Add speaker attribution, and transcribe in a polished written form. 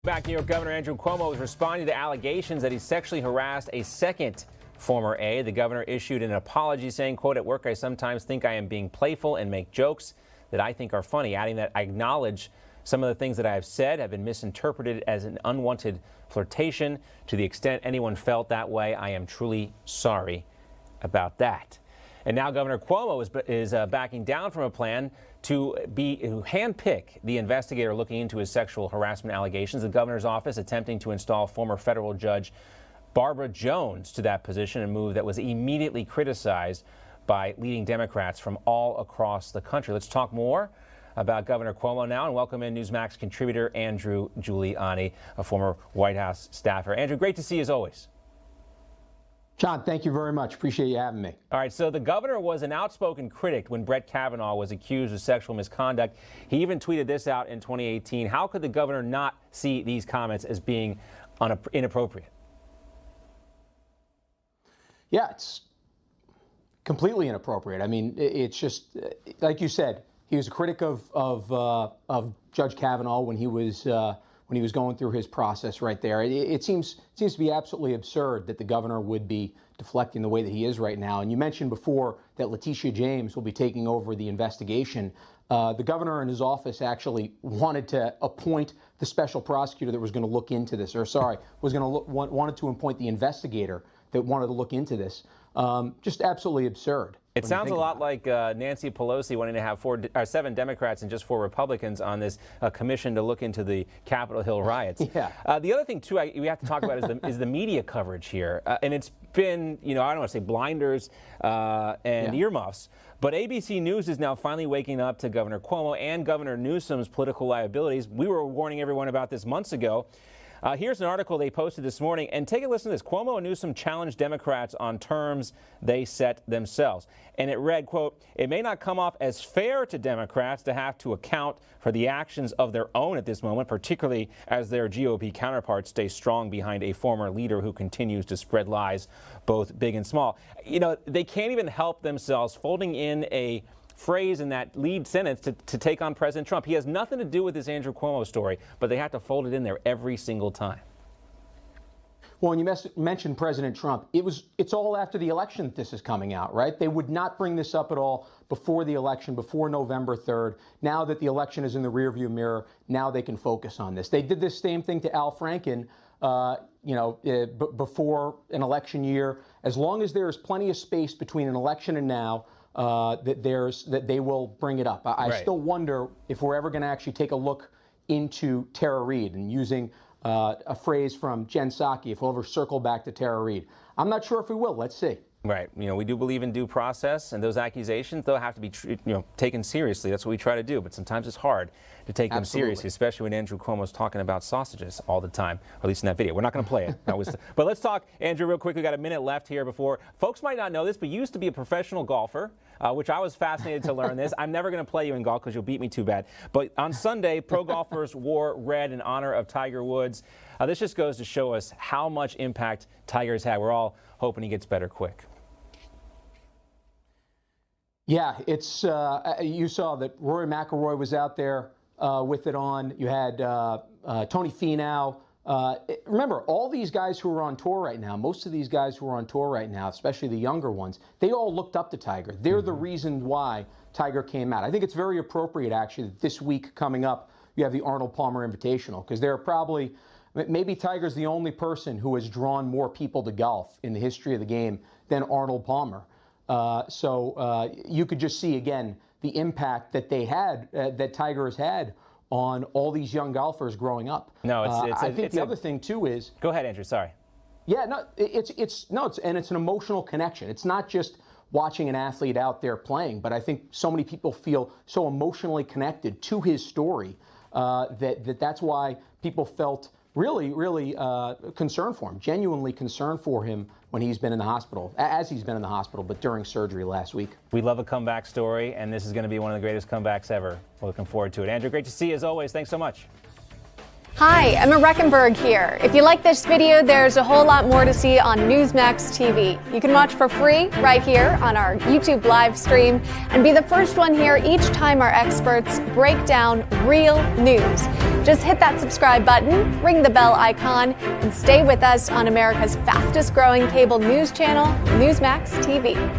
Speaker 1: Back New York Governor Andrew Cuomo was responding to allegations that he sexually harassed a second former aide. The governor issued an apology saying, quote, "At work, I sometimes think I am being playful and make jokes that I think are funny," adding that I acknowledge some of the things that I have said have been misinterpreted as an unwanted flirtation. To the extent anyone felt that way, I am truly sorry about that. And now Governor Cuomo is backing down from a plan to handpick the investigator looking into his sexual harassment allegations. The governor's office attempting to install former federal judge Barbara Jones to that position, a move that was immediately criticized by leading Democrats from all across the country. Let's talk more about Governor Cuomo now and welcome in Newsmax contributor Andrew Giuliani, a former White House staffer. Andrew, great to see you as always.
Speaker 2: John, thank you very much. Appreciate you having me.
Speaker 1: All right, so the governor was an outspoken critic when Brett Kavanaugh was accused of sexual misconduct. He even tweeted this out in 2018. How could the governor not see these comments as being inappropriate?
Speaker 2: Yeah, it's completely inappropriate. I mean, it's just, like you said, he was a critic of Judge Kavanaugh when he was going through his process right there. It seems to be absolutely absurd that the governor would be deflecting the way that he is right now. And you mentioned before that Letitia James will be taking over the investigation. The governor and his office actually wanted to appoint the special prosecutor that was going to look into this, wanted to appoint the investigator that wanted to look into this. Just absolutely absurd.
Speaker 1: It sounds a lot like Nancy Pelosi wanting to have 7 Democrats and just 4 Republicans on this commission to look into the Capitol Hill riots.
Speaker 2: Yeah.
Speaker 1: The other thing, too, we have to talk about is the media coverage here. And it's been, I don't want to say blinders and earmuffs, but ABC News is now finally waking up to Governor Cuomo and Governor Newsom's political liabilities. We were warning everyone about this months ago. Here's an article they posted this morning, and take a listen to this. Cuomo and Newsom challenged Democrats on terms they set themselves. And it read, quote, "It may not come off as fair to Democrats to have to account for the actions of their own at this moment, particularly as their GOP counterparts stay strong behind a former leader who continues to spread lies, both big and small." They can't even help themselves folding in a phrase in that lead sentence to take on President Trump. He has nothing to do with this Andrew Cuomo story, but they have to fold it in there every single time.
Speaker 2: Well, when you mentioned President Trump, it's all after the election that this is coming out, right? They would not bring this up at all before the election, before November 3rd. Now that the election is in the rearview mirror, now they can focus on this. They did this same thing to Al Franken, before an election year. As long as there is plenty of space between an election and now, that they will bring it up. I still wonder if we're ever going to actually take a look into Tara Reade and using a phrase from Jen Psaki, if we'll ever circle back to Tara Reade. I'm not sure if we will. Let's see.
Speaker 1: Right. We do believe in due process, and those accusations, they'll have to be taken seriously. That's what we try to do, but sometimes it's hard to take them seriously, especially when Andrew Cuomo's talking about sausages all the time, or at least in that video. We're not going to play it. But let's talk, Andrew, real quick. We got a minute left here before. Folks might not know this, but you used to be a professional golfer, which I was fascinated to learn this. I'm never going to play you in golf because you'll beat me too bad. But on Sunday, pro golfers wore red in honor of Tiger Woods. This just goes to show us how much impact Tiger's had. We're all hoping he gets better quick.
Speaker 2: Yeah, it's you saw that Rory McIlroy was out there with it on. You had Tony Finau. Remember, all these guys who are on tour right now, most of these guys who are on tour right now, especially the younger ones, they all looked up to Tiger. They're the reason why Tiger came out. I think it's very appropriate, actually, that this week coming up, you have the Arnold Palmer Invitational, because there are probably, maybe Tiger's the only person who has drawn more people to golf in the history of the game than Arnold Palmer. So you could just see, again, the impact that they had, that Tiger has had on all these young golfers growing up.
Speaker 1: No,
Speaker 2: I think the other thing, too, is...
Speaker 1: Go ahead, Andrew, sorry.
Speaker 2: Yeah, no, it's an emotional connection. It's not just watching an athlete out there playing, but I think so many people feel so emotionally connected to his story that's why people felt really concerned for him, genuinely concerned for him when he's been in the hospital, as he's been in the hospital, but during surgery last week.
Speaker 1: We love a comeback story, and this is going to be one of the greatest comebacks ever. We're looking forward to it. Andrew, great to see you as always. Thanks so much.
Speaker 3: Hi, Emma Reckenberg here. If you like this video, there's a whole lot more to see on Newsmax TV. You can watch for free right here on our YouTube live stream and be the first one here each time our experts break down real news. Just hit that subscribe button, ring the bell icon, and stay with us on America's fastest growing cable news channel, Newsmax TV.